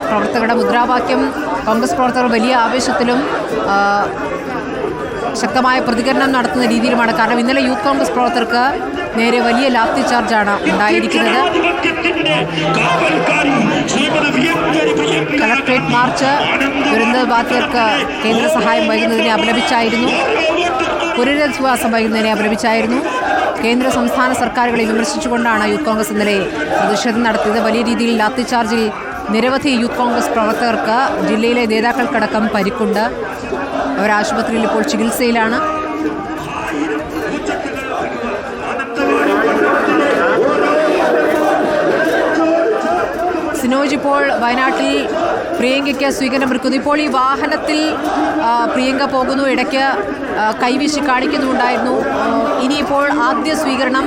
പ്രവർത്തകരുടെ മുദ്രാവാക്യം കോൺഗ്രസ് പ്രവർത്തകർ വലിയ ആവേശത്തിലും ശക്തമായ പ്രതികരണം നടത്തുന്ന രീതിയിലുമാണ്. കാരണം ഇന്നലെ യൂത്ത് കോൺഗ്രസ് പ്രവർത്തകർക്ക് നേരെ വലിയ ലാത്തി ചാർജാണ് ഉണ്ടായിരിക്കുന്നത്. കളക്ട്രേറ്റ് മാർച്ച് ദുരന്തബാധിതർക്ക് കേന്ദ്ര സഹായം വൈകുന്നതിനെ അപലപിച്ചായിരുന്നു, പുനരധിവാസം വൈകുന്നതിനെ അപലപിച്ചായിരുന്നു. കേന്ദ്ര സംസ്ഥാന സർക്കാരുകളെ വിമർശിച്ചുകൊണ്ടാണ് യൂത്ത് കോൺഗ്രസ് ഇന്നലെ പ്രതിഷേധം നടത്തിയത്. വലിയ രീതിയിൽ ലാത്തി ചാർജിൽ നിരവധി യൂത്ത് കോൺഗ്രസ് പ്രവർത്തകർക്ക് ജില്ലയിലെ നേതാക്കൾക്കടക്കം പരിക്കുണ്ട്. അവർ ആശുപത്രിയിൽ ഇപ്പോൾ ചികിത്സയിലാണ്. സിനോജ് ഇപ്പോൾ വയനാട്ടിൽ പ്രിയങ്കയ്ക്ക് സ്വീകരണം ഒരുക്കുന്നു. ഇപ്പോൾ ഈ വാഹനത്തിൽ പ്രിയങ്ക പോകുന്നു, ഇടയ്ക്ക് കൈവീശി കാണിക്കുന്നുണ്ടായിരുന്നു. ഇനിയിപ്പോൾ ആദ്യ സ്വീകരണം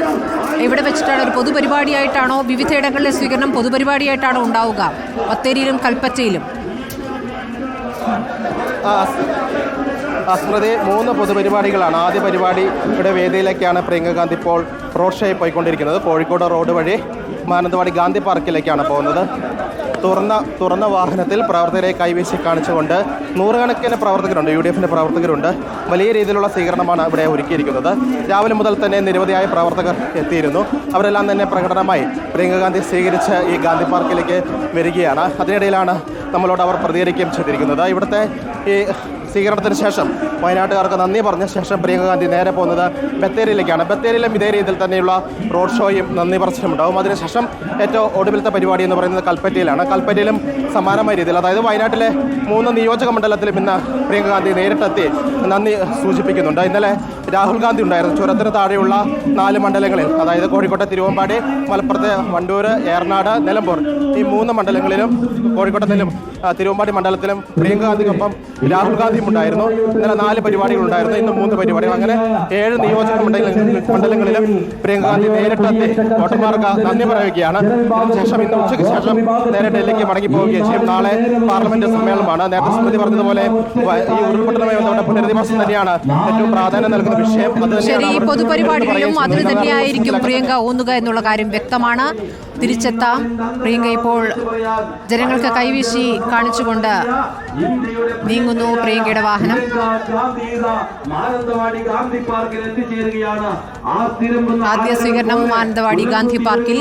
എവിടെ വെച്ചിട്ടാണ്? ഒരു പൊതുപരിപാടിയായിട്ടാണോ? വിവിധയിടങ്ങളിലെ സ്വീകരണം പൊതുപരിപാടിയായിട്ടാണോ ഉണ്ടാവുക? ബത്തേരിയിലും കൽപ്പറ്റയിലും സ്മൃതി, 3 പൊതുപരിപാടികളാണ്. ആദ്യ പരിപാടി ഇവിടെ വേദിയിലേക്കാണ് പ്രിയങ്ക ഗാന്ധി ഇപ്പോൾ റോഡ് ഷോയിൽ പോയിക്കൊണ്ടിരിക്കുന്നത്. കോഴിക്കോട് റോഡ് വഴി മാനന്തവാടി ഗാന്ധി പാർക്കിലേക്കാണ് പോകുന്നത്. തുറന്ന വാഹനത്തിൽ പ്രവർത്തകരെ കൈവീശി കാണിച്ചുകൊണ്ട് നൂറുകണക്കിന് പ്രവർത്തകരുണ്ട്, UDFിൻ്റെ പ്രവർത്തകരുണ്ട്. വലിയ രീതിയിലുള്ള സ്വീകരണമാണ് ഇവിടെ ഒരുക്കിയിരിക്കുന്നത്. രാവിലെ മുതൽ തന്നെ നിരവധിയായ പ്രവർത്തകർ എത്തിയിരുന്നു. അവരെല്ലാം തന്നെ പ്രകടനമായി പ്രിയങ്ക ഗാന്ധി സ്വീകരിച്ച് ഈ ഗാന്ധി പാർക്കിലേക്ക് വരികയാണ്. അതിനിടയിലാണ് നമ്മളോട് അവർ പ്രതികരിക്കുകയും ചെയ്തിരിക്കുന്നത്. ഇവിടുത്തെ ഈ സ്വീകരണത്തിന് ശേഷം വയനാട്ടുകാർക്ക് നന്ദി പറഞ്ഞ ശേഷം പ്രിയങ്ക ഗാന്ധി നേരെ പോകുന്നത് ബത്തേരിയിലേക്കാണ്. ബത്തേരിയിലും ഇതേ രീതിയിൽ തന്നെയുള്ള റോഡ് ഷോയും നന്ദി പറച്ചിലും ഉണ്ടാവും. അതിനുശേഷം ഏറ്റവും ഒടുവിലത്തെ പരിപാടി എന്ന് പറയുന്നത് കൽപ്പറ്റയിലാണ്. കൽപ്പറ്റയിലും സമാനമായ രീതിയിൽ, അതായത് വയനാട്ടിലെ 3 നിയോജക മണ്ഡലത്തിലും ഇന്ന് പ്രിയങ്ക ഗാന്ധി നേരിട്ടെത്തി നന്ദി സൂചിപ്പിക്കുന്നുണ്ട്. ഇന്നലെ രാഹുൽ ഗാന്ധി ഉണ്ടായിരുന്നു. ചുരത്തിന് താഴെയുള്ള 4 മണ്ഡലങ്ങളിൽ, അതായത് കോഴിക്കോട്ടെ തിരുവമ്പാടി, മലപ്പുറത്തെ വണ്ടൂർ, ഏറനാട്, നിലമ്പൂർ, ഈ 3 മണ്ഡലങ്ങളിലും കോഴിക്കോട്ടെ തിരുവമ്പാടി മണ്ഡലത്തിലും പ്രിയങ്ക ഗാന്ധിക്കൊപ്പം രാഹുൽ ഗാന്ധിയും ഉണ്ടായിരുന്നു. ഇന്നലെ 4 പരിപാടികളുണ്ടായിരുന്നു, ഇന്ന് 3 പരിപാടികൾ. അങ്ങനെ 7 നിയോജക മണ്ഡലങ്ങളിലും പ്രിയങ്ക ഗാന്ധി നേരിട്ടെത്തി വോട്ടർമാർക്ക് നന്ദി പറയുകയാണ്. അതിനുശേഷം ഇന്ന് ഉച്ചയ്ക്ക് ശേഷം നേരെ ഡൽഹിക്ക് മടങ്ങി പോവുകയും ചെയ്യും. നാളെ പാർലമെന്റ് സമ്മേളനമാണ്. നേരത്തെ സ്മൃതി പറഞ്ഞതുപോലെ ഈ ഉരുൾപൊട്ടലുമായി ബന്ധപ്പെട്ട പുനരധിവാസം തന്നെയാണ് ഏറ്റവും പ്രാധാന്യം നൽകുന്ന വിഷയം. ശരി, ഈ പൊതുപരിപാടികളിലും അതിന് തന്നെയായിരിക്കും പ്രിയങ്ക ഊന്നുക എന്നുള്ള കാര്യം വ്യക്തമാണ്. തിരിച്ചെത്താം. പ്രിയങ്ക ഇപ്പോൾ ജനങ്ങൾക്ക് കൈവീശി കാണിച്ചുകൊണ്ട് നീങ്ങുന്നു. പ്രിയങ്കയുടെ വാഹനം ആദ്യ സ്വീകരണം മാനന്തവാടി ഗാന്ധി പാർക്കിൽ.